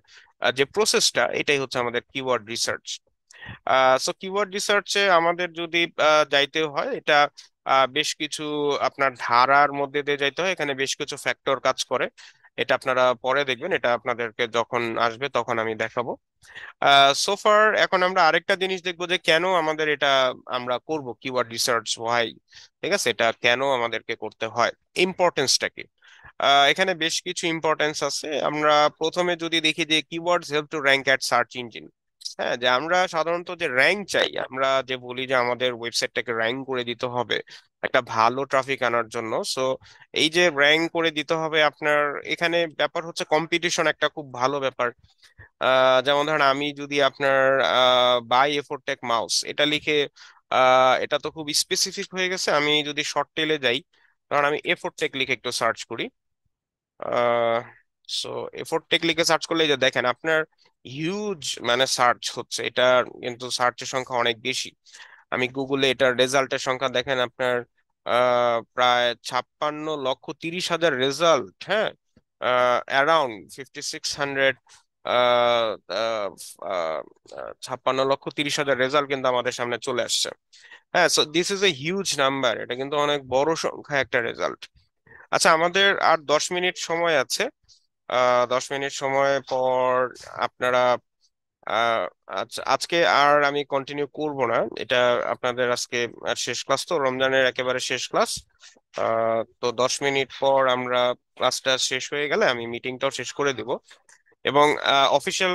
A: যে প্রসেসটা, এটাই হচ্ছে আমাদের কিওয়ার্ড রিসার্চ। সো কিওয়ার্ড রিসার্চে আমাদের যদি যাইতে হয়, এটা বেশ কিছু আপনার ধারার মধ্যে দিয়ে যাইতে হয়। এখানে বেশ কিছু ফ্যাক্টর কাজ করে, এটা আপনারা পরে দেখবেন, এটা আপনাদেরকে যখন আসবে তখন আমি দেখাবো। সোফার এখন আমরা আরেকটা জিনিস দেখবো যে কেন আমাদের এটা আমরা করব কিওয়ার্ড রিসার্চ, ওয়াই। ঠিক আছে, এটা কেন আমাদেরকে করতে হয়, ইম্পর্টেন্সটা কি। এখানে বেশ কিছু ইম্পর্টেন্স আছে। আমরা প্রথমে যদি দেখি যে keywords help two rank at search engine. হ্যাঁ, যে আমরা সাধারণত যে র্যাঙ্ক চাই, আমরা যে বলি যে আমাদের ওয়েবসাইটটাকে র্যাঙ্ক করে দিতে হবে একটা ভালো ট্রাফিক আনার জন্য। সো এই যে র্যাঙ্ক করে দিতে হবে আপনার, এখানে ব্যাপার হচ্ছে কম্পিটিশন একটা খুব ভালো ব্যাপার। যেমন ধরেন আমি যদি আপনার বাই এফোরটেক মাউস এটা লিখে, এটা তো খুব স্পেসিফিক হয়ে গেছে। আমি যদি শর্ট টেলে যাই, কারণ আমি এফোরটেক লিখে একটু সার্চ করি। সো এফোরটেক লিখে সার্চ করলে এই যে দেখেন আপনার হিউজ মানে সার্চ হচ্ছে, এটা কিন্তু সার্চের সংখ্যা অনেক বেশি। আমি গুগলে এটার রেজাল্টের সংখ্যা দেখেন আপনার, প্রায় 56,30,000 রেজাল্ট। হ্যাঁ, অ্যারাউন্ড 5,600, 56,30,000 রেজাল্ট কিন্তু আমাদের সামনে চলে আসছে। হ্যাঁ, so this is a huge number, এটা কিন্তু অনেক বড় সংখ্যা একটা রেজাল্ট। আচ্ছা, আমাদের আর 10 মিনিট সময় আছে। 10 মিনিট সময় পর আপনারা, আহ, আচ্ছা, আজকে আর আমি কন্টিনিউ করব না এটা। আপনাদের আজকে আর শেষ ক্লাস, তো রমজানের একেবারে শেষ ক্লাস। তো 10 মিনিট পর আমরা ক্লাসটা শেষ হয়ে গেলে আমি মিটিংটাও শেষ করে দিব, এবং অফিসিয়াল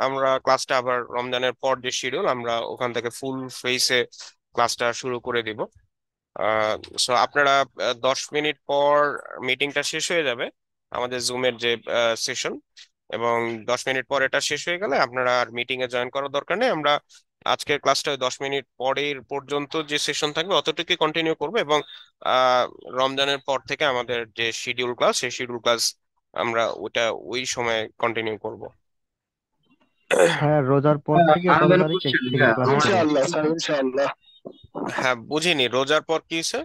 A: আমরা ক্লাসটা আবার রমজানের পর যে শিডিউল, আমরা ওখান থেকে ফুল ফেসে ক্লাসটা শুরু করে দিব। সো আপনারা 10 মিনিট পর মিটিংটা শেষ হয়ে যাবে, আমাদের জুমের যে সেশন, এবং 10 মিনিট পর এটা শেষ হয়ে গেলে আপনারা আর মিটিং এ জয়েন করার দরকার নেই। আমরা আজকের ক্লাসটা 10 মিনিট পরের পর্যন্ত যে সেশন থাকবে অতটুকুই কন্টিনিউ করবো, এবং আহ, রমজানের পর থেকে আমাদের যে শিডিউল ক্লাস, সেই শিডিউল ক্লাস আমরা ওটা ওই সময় কন্টিনিউ করব।
C: ভাইয়া রোজার পর
F: হ্যাঁ,
C: থেকে
F: আর
C: কত
F: কোনো
C: তারিখ
F: কোশ্চেন?
C: থেকে
F: হ্যাঁ,
C: ক্লাস
F: আমার
C: শুরু?
D: ইনশাআল্লাহ স্যার, ইনশাআল্লাহ।
A: হ্যাঁ, বুঝিনি রোজার পর কি হয়েছে।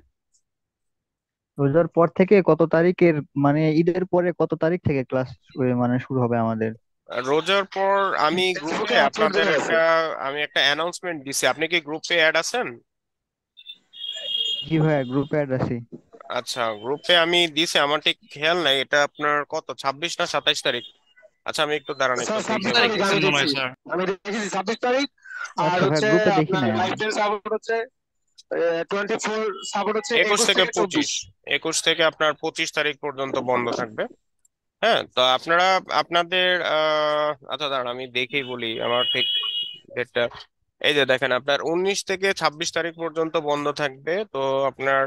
C: রোজার পর থেকে কত তারিখের, মানে ঈদের পরে কত তারিখ থেকে ক্লাস মানে শুরু হবে আমাদের?
A: রোজার পর আমি গ্রুপে
D: ফেসবুকে আপলোড
A: আপনাদের
D: দেওয়া আছে।
A: একটা, আমি একটা অ্যানাউন্সমেন্ট দিছি, আপনি কি গ্রুপে অ্যাড আছেন?
C: জি ভাইয়া, গ্রুপে অ্যাড আছি।
A: আচ্ছা, গ্রুপে আমি দিছি, আমার ঠিক খেয়াল নাই এটা আপনার কত, 26 না 27 তারিখ। আচ্ছা আমি একটু দাঁড়ান, একটু
D: স্যার
A: দেখে
D: 26
B: তারিখ
A: বলতেছি।
D: তারিখ
B: দিচ্ছেন
D: আমি
B: মনে হয়
D: দেখছি,
B: স্যার।
D: আমি দেখেছি 26 তারিখ। আর
C: আচ্ছা ভাইয়া,
D: হচ্ছে
C: গ্রুপে দেখি
D: আপনার
C: নাই আমি।
D: লাইফ সাপোর্ট হচ্ছে 24, সাপোর্ট হচ্ছে
A: একুশ
D: 21
A: থেকে
D: থেকে
A: পঁচিশ
D: 24।
A: 21 থেকে আপনার 25 তারিখ পর্যন্ত বন্ধ থাকবে। হ্যাঁ, তো আপনারা আপনাদের আচ্ছা দাঁড়ান আমি দেখেই বলি আমার ঠিক ডেটটা। এই যে দেখেন, আপনার 19 থেকে 26 তারিখ পর্যন্ত বন্ধ থাকবে। তো আপনার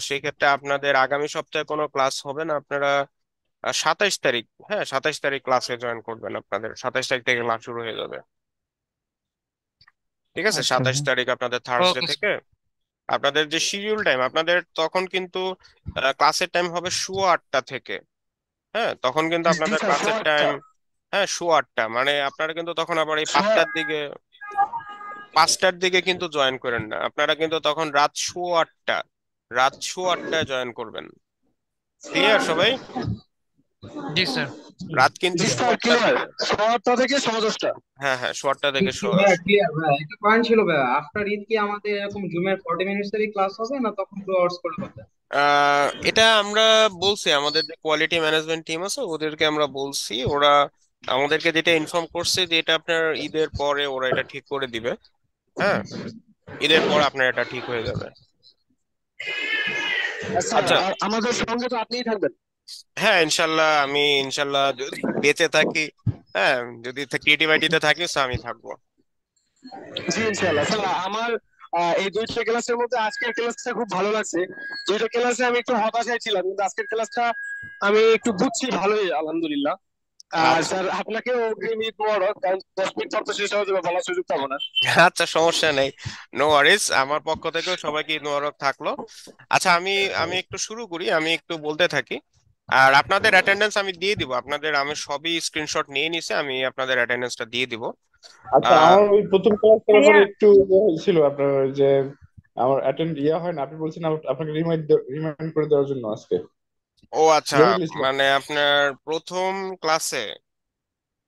A: সেই ক্ষেত্রে আপনাদের আগামী সপ্তাহে কোনো ক্লাস হবে না। আপনারা 27 তারিখ, হ্যাঁ 27 তারিখ ক্লাসে জয়েন করবেন। আপনাদের 27 তারিখ থেকে ক্লাস শুরু হয়ে যাবে। ঠিক আছে,
C: আচ্ছা
A: 27 তারিখ আপনাদের থার্সডে
B: ওকে
A: থেকে আপনাদের যে শিডিউল টাইম, আপনাদের তখন কিন্তু ক্লাসের টাইম হবে সোয়া 8টা থেকে। হ্যাঁ, তখন কিন্তু
D: জি
A: আপনাদের
D: স্যার,
A: ক্লাসের টাইম, হ্যাঁ সোয়া 8টা, মানে আপনারা কিন্তু তখন আবার এই
D: সোয়া
A: 5টার দিকে কিন্তু জয়েন করেন না। আপনারা কিন্তু তখন রাত সোয়া 8টায় জয়েন করবেন। ক্লিয়ার সবাই?
B: জি স্যার।
A: রাত কিন্তু
D: জি
A: সোয়া
D: স্যার,
A: 8টার
D: ক্লিয়ার।
A: দিকে।
D: 6টা থেকে 10:30।
A: হ্যাঁ হ্যাঁ, সোয়া 8টা থেকে
F: ভাইয়া ক্লিয়ার ভাইয়া, একটা পয়েন্ট ছিল ভাইয়া, আফটার ঈদ কি আমাদের এরকম জুমের 40 মিনিটসেরই ক্লাস হবে না তখন 2 আওয়ার্স করে হবে?
A: এটা আমরা বলছি, আমাদের যে কোয়ালিটি ম্যানেজমেন্ট টিম আছে ওদেরকে আমরা বলছি, ওরা আমাদেরকে যেটা ইনফর্ম করছে যে এটা আপনার ঈদের পরে ওরা এটা ঠিক করে দিবে। হ্যাঁ, ঈদের পর আপনার এটা ঠিক হয়ে যাবে।
D: স্যার
A: আচ্ছা,
D: আর আমাদের সঙ্গে তো আপনিই থাকবেন।
A: হ্যাঁ ইনশাল্লাহ, আমি ইনশাল্লাহ যদি বেঁচে থাকি, হ্যাঁ যদি ক্রিয়েটিভিটিতে থাকি তো আমি থাকবো।
D: জি ইনশাআল্লাহ। স্যার আমার এই দুইটা ক্লাসের মধ্যে আজকের ক্লাসটা খুব ভালো লাগছে। দুইটা ক্লাসে আমি একটু হতাশায় ছিলাম, কিন্তু আজকের ক্লাসটা আমি একটু বুঝছি ভালোই, আলহামদুলিল্লাহ। আর
A: আচ্ছা
D: স্যার আপনাকেও অগ্রিম ঈদ মোবারক, কারণ 10 মিনিট পর তো শেষ হয়ে যাবে, বলার সুযোগ পাবো না।
A: আচ্ছা, সমস্যা নেই, নো ওয়ারিস, আমার পক্ষ থেকেও সবাইকে ঈদ মোবারক থাকলো। আচ্ছা আমি আমি একটু শুরু করি, আমি একটু বলতে থাকি। আর আপনাদের অ্যাটেন্ডেন্স আমি দিয়ে দিব, আপনাদের আমি সবই স্ক্রিনশট নিয়ে নিছি, আমি আপনাদের অ্যাটেন্ডেন্সটা দিয়ে দিব।
E: আচ্ছা,
A: আহ
E: আমার ওই প্রথম ক্লাসটার
G: ভাইয়া
E: ব্যাপারে একটু হয়েছিল আপনার ওই যে আমার অ্যাটেন্ড হয় না, আপনি বলছেন আপনাকে রিমাইন্ড করে দেওয়ার জন্য আজকে।
A: ও আচ্ছা,
E: জহিরুল ইসলাম।
A: মানে আপনার প্রথম ক্লাসে।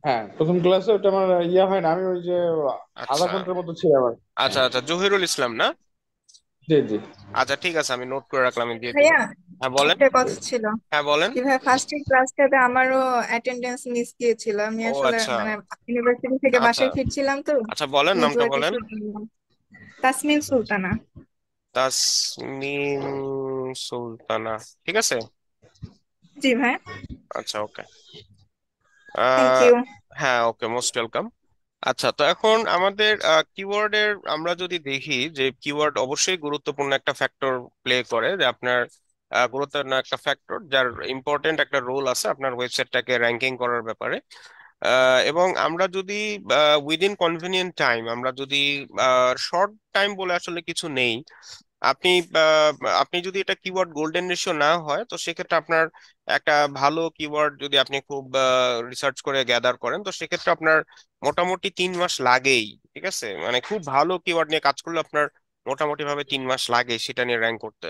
E: হ্যাঁ, প্রথম ক্লাসে ওটা আমার হয় না, আমি ওই যে আধা
A: আচ্ছা
E: ঘন্টার মতো ছিলাম আর কি।
A: আচ্ছা আচ্ছা, জহিরুল ইসলাম না?
E: জি জি।
A: আচ্ছা ঠিক আছে, আমি নোট করে রাখলাম, আমি দিয়ে দিব।
G: ভাইয়া
A: হ্যাঁ বলেন।
G: একটা কথা ছিল
A: হ্যাঁ বলেন।
G: কি ভাই, ফার্স্ট এর ক্লাসটাতে আমারও অ্যাটেন্ডেন্স মিস গিয়েছিল। আমি
A: ও
G: আসলে
A: আচ্ছা
G: মানে ইউনিভার্সিটি থেকে
A: আচ্ছা
G: বাসায় ফিরছিলাম তো,
A: আচ্ছা, বলেন নামটা
G: নেটওয়ার্ক
A: বলেন।
G: ইস্যু। তাসমিন সুলতানা।
A: তাসমিম সুলতানা, ঠিক আছে।
G: জি ভাই।
A: আচ্ছা ওকে।
G: Thank
A: ah
G: you.
A: হ্যাঁ ওকে, মোস্ট ওয়েলকাম। আচ্ছা, তো এখন আমাদের কিওয়ার্ডের আমরা যদি দেখি যে কিওয়ার্ড অবশ্যই গুরুত্বপূর্ণ একটা ফ্যাক্টর প্লে করে, যে আপনার গুরুত্বপূর্ণ একটা ফ্যাক্টর যার ইম্পর্টেন্ট একটা রোল আছে আপনার ওয়েবসাইটটাকে র্যাঙ্কিং করার ব্যাপারে। এবং আমরা যদি উইদিন কনভিনিয়েন্ট টাইম, আমরা যদি শর্ট টাইম বলে আসলে কিছু নেই। আপনি আহ, আপনি যদি এটা কিওয়ার্ড গোল্ডেন রেশিও না হয়, তো সেক্ষেত্রে আপনার একটা ভালো কিওয়ার্ড যদি আপনি খুব রিসার্চ করে গ্যাদার করেন, তো সেক্ষেত্রে আপনার মোটামুটি 3 মাস লাগেই। ঠিক আছে, মানে খুব ভালো কিওয়ার্ড নিয়ে কাজ করলে আপনার মোটামুটি ভাবে 3 মাস লাগে সেটা নিয়ে র্যাঙ্ক করতে।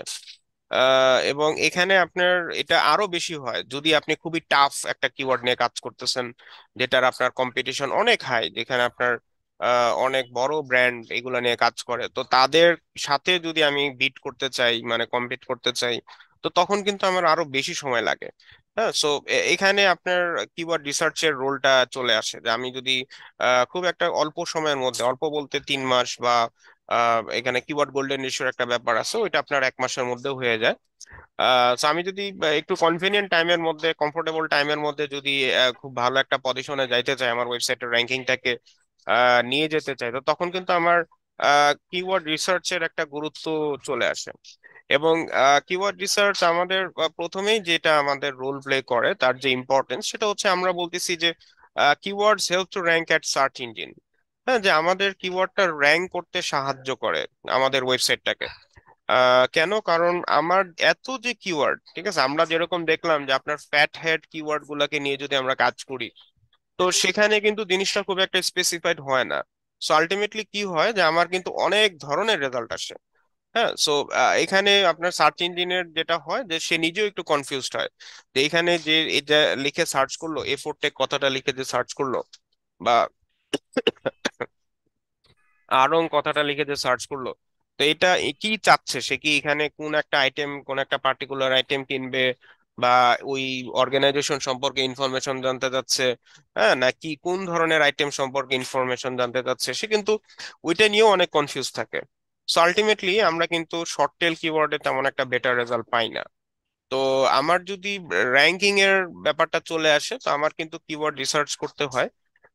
A: এবং এখানে আপনার এটা আরো বেশি হয় যদি আপনি খুবই টাফ একটা কিওয়ার্ড নিয়ে কাজ করতেছেন, যেটার আপনার কম্পিটিশন অনেক হাই, যেখানে আপনার অনেক বড় ব্র্যান্ড এগুলা নিয়ে কাজ করে, তো তাদের সাথে যদি আমি বিট করতে চাই, মানে কম্পিট করতে চাই, তো তখন কিন্তু আমার আরো বেশি সময় লাগে। হ্যাঁ, সো এখানে আপনার কিওয়ার্ড রিসার্চের রোলটা চলে আসে, যে আমি যদি খুব একটা অল্প সময়ের মধ্যে, অল্প বলতে 3 মাস বা এখানে কিওয়ার্ড গোল্ডেন রেশিওর একটা ব্যাপার আছে, ওইটা আপনার 1 মাসের মধ্যে হয়ে যায়। তো আমি যদি একটু কনভিনিয়েন্ট টাইমের মধ্যে, কমফোর্টেবল টাইমের মধ্যে যদি খুব ভালো একটা পজিশনে যাইতে চাই, আমার ওয়েবসাইটের র্যাঙ্কিংটাকে নিয়ে যেতে চাই, তো তখন কিন্তু আমার কিওয়ার্ড রিসার্চের একটা গুরুত্ব চলে আসে। এবং কিওয়ার্ড রিসার্চ আমাদের প্রথমেই যেটা আমাদের রোল প্লে করে, তার যে ইম্পর্টেন্স সেটা হচ্ছে আমরা বলতেছি যে keywords help two rank at search engine. হ্যাঁ, যে আমাদের কিওয়ার্ডটা র্যাঙ্ক করতে সাহায্য করে আমাদের ওয়েবসাইটটাকে। কেন? কারণ আমার এত যে কিওয়ার্ড, ঠিক আছে, আমরা যেরকম দেখলাম যে আপনার ফ্যাট হেড কিওয়ার্ড গুলাকে নিয়ে যদি আমরা কাজ করি, তো সেখানে কিন্তু জিনিসটা খুব একটা স্পেসিফাইড হয় না। সো আলটিমেটলি কি হয় যে আমার কিন্তু অনেক ধরনের রেজাল্ট আসে। হ্যাঁ, সো এখানে আপনার সার্চ ইঞ্জিনের যেটা হয় যে সে নিজেও একটু কনফিউজড হয়, যে এখানে যে এটা লিখে সার্চ করলো, এ4 টেক কথাটা লিখে যে সার্চ করলো, বা আড়ং কথাটা লিখে যে সার্চ করলো, তো এটা কি চাচ্ছে, সে কি এখানে কোন একটা আইটেম, কোন একটা পার্টিকুলার আইটেম কিনবে, বা ওই অর্গানাইজেশন সম্পর্কে ইনফরমেশন জানতে চাচ্ছে, হ্যাঁ, নাকি কোন ধরনের আইটেম সম্পর্কে ইনফরমেশন জানতে চাচ্ছে, সে কিন্তু ওইটা নিয়েও অনেক কনফিউজ থাকে। সো আলটিমেটলি আমরা কিন্তু শর্ট টেল কিওয়ার্ডে তেমন একটা বেটার রেজাল্ট পাই না। তো আমার যদি র্যাঙ্কিং এর ব্যাপারটা চলে আসে, তো আমার কিন্তু কিওয়ার্ড রিসার্চ করতে হয়।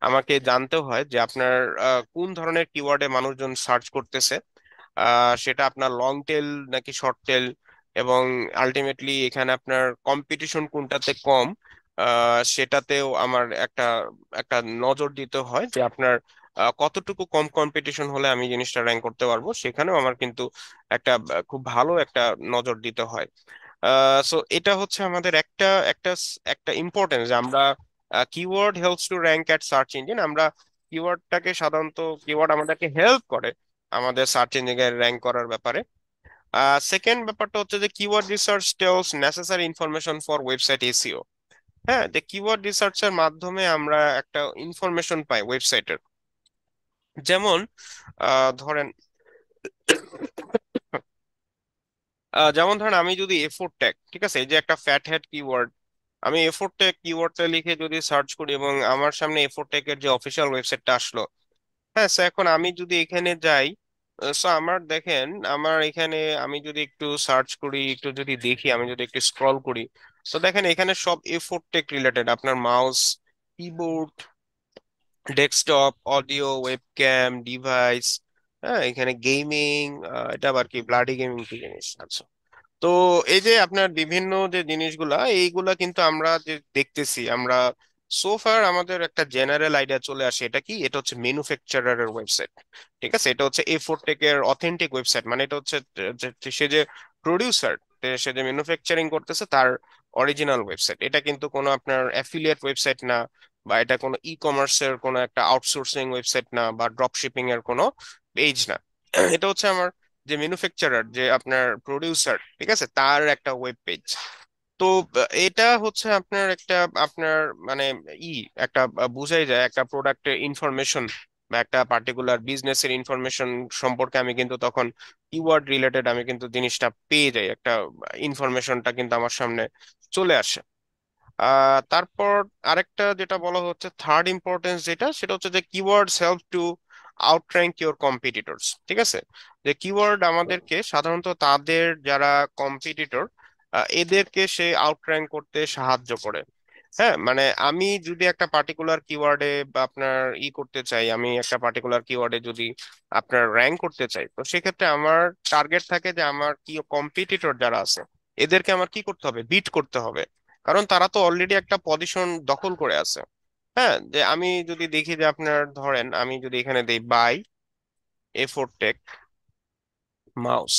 A: আমাকে জানতে হয় যে আপনার কোন ধরনের কিওয়ার্ডে মানুষজন সার্চ করতেছে, সেটা আপনার লং টেল নাকি শর্ট টেল, এবং আলটিমেটলি এখানে আপনার কম্পিটিশন কোনটাতে কম, সেটাতেও আমার একটা একটা নজর দিতে হয় যে আপনার কতটুকু কম কম্পিটিশন হলে আমি জিনিসটা র্যাঙ্ক করতে পারবো, সেখানেও আমার কিন্তু একটা খুব ভালো একটা নজর দিতে হয়। সো এটা হচ্ছে আমাদের একটা একটা একটা ইম্পর্টেন্স যে আমরা keyword helps to rank at search engine. আমরা কিওয়ার্ডটাকে সাধারণত, কিওয়ার্ড আমাদেরকে হেল্প করে আমাদের সার্চ ইঞ্জিনে র্যাঙ্ক করার ব্যাপারে। সেকেন্ড ব্যাপারটা হচ্ছে যে keyword research tells necessary information for website SEO. হ্যাঁ, যে কিওয়ার্ড রিসার্চের মাধ্যমে আমরা একটা ইনফরমেশন পাই ওয়েবসাইটের। যেমন ধরেন, যেমন ধরেন আমি যদি এফোর ট্যাগ, ঠিক আছে, এই যে একটা ফ্যাট হ্যাট কিওয়ার্ড, আমি এফোর ট্যাগ কিওয়ার্ডটা লিখে যদি সার্চ করি এবং আমার সামনে এফোর ট্যাগের যে অফিসিয়াল ওয়েবসাইটটা আসলো, হ্যাঁ, সো এখন আমি যদি এখানে যাই, সো আমার দেখেন, আমার এখানে আমি যদি একটু সার্চ করি, একটু যদি দেখি, আমি যদি একটু স্ক্রল করি, তো দেখেন এখানে সব এফোর টেক রিলেটেড, আপনার mouse, keyboard, desktop, audio, webcam, device, হ্যাঁ, এখানে গেমিং, এটা আবার কি ব্লাডি গেমিং কি জিনিস, আচ্ছা। তো এই যে আপনার বিভিন্ন যে জিনিসগুলা, এইগুলা কিন্তু আমরা যে দেখতেছি, আমরা সোফার আমাদের একটা জেনারেল আইডিয়া চলে আসে, এটা কি, এটা হচ্ছে ম্যানুফ্যাকচারারের ওয়েবসাইট। ঠিক আছে, এটা হচ্ছে এ4 টেকের অথেন্টিক ওয়েবসাইট, মানে এটা হচ্ছে সে যে প্রডিউসার, সে যে ম্যানুফ্যাকচারিং করতেছে তার অরিজিনাল ওয়েবসাইট। এটা কিন্তু কোনো আপনার অ্যাফিলিয়েট ওয়েবসাইট না, বা এটা কোনো ই কমার্সের কোনো একটা আউটসোর্সিং ওয়েবসাইট না, বা ড্রপ শিপিং এর কোনো পেজ না। এটা হচ্ছে আমার যে ম্যানুফ্যাকচারার, যে আপনার প্রডিউসার, ঠিক আছে, তার একটা ওয়েব পেজ। তো এটা হচ্ছে আপনার একটা, আপনার মানে ই একটা বুঝাই যায় একটা প্রোডাক্টের ইনফরমেশন বা একটা পার্টিকুলার বিজনেসের ইনফরমেশন সম্পর্কে আমি কিন্তু তখন কিওয়ার্ড রিলেটেড আমি কিন্তু জিনিসটা পেয়ে যাই, একটা ইনফরমেশনটা কিন্তু আমার সামনে চলে আসে। তারপর আরেকটা যেটা বলা হচ্ছে থার্ড ইম্পর্টেন্স, যেটা সেটা হচ্ছে যে keywords help to outrank your competitors. ঠিক আছে, যে কিওয়ার্ড আমাদেরকে সাধারণত তাদের যারা কম্পিটিটর, এদেরকে সে আউটর্যাঙ্ক করতে সাহায্য করে। হ্যাঁ, মানে আমি যদি একটা পার্টিকুলার কিওয়ার্ডে বা আপনার করতে চাই, আমি একটা পার্টিকুলার কিওয়ার্ডে যদি আপনার র্যাঙ্ক করতে চাই, তো সেক্ষেত্রে আমার টার্গেট থাকে যে আমার কি কম্পিটিটর যারা আছে এদেরকে আমার কি করতে হবে, বিট করতে হবে, কারণ তারা তো অলরেডি একটা পজিশন দখল করে আছে। হ্যাঁ, যে আমি যদি দেখি যে আপনার ধরেন আমি যদি এখানে দিই বাই এ4 টেক মাউস,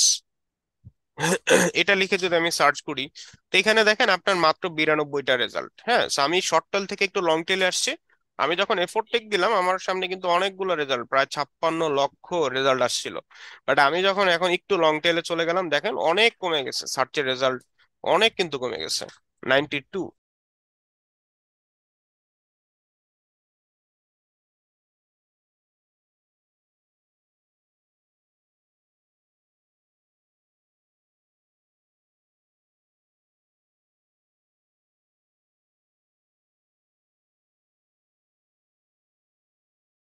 A: এটা লিখে যদি আমি সার্চ করি, তো এখানে দেখেন আপনার মাত্র 92টা রেজাল্ট। হ্যাঁ, so আমি শর্ট টেল থেকে একটু লং টেলে আসছি। আমি যখন এফোর টেক দিলাম আমার সামনে কিন্তু অনেকগুলো রেজাল্ট, প্রায় 56 লক্ষ রেজাল্ট আসছিল। বাট আমি যখন এখন একটু লং টেলে চলে গেলাম, দেখেন অনেক কমে গেছে সার্চের রেজাল্ট, অনেক কিন্তু কমে গেছে, 92।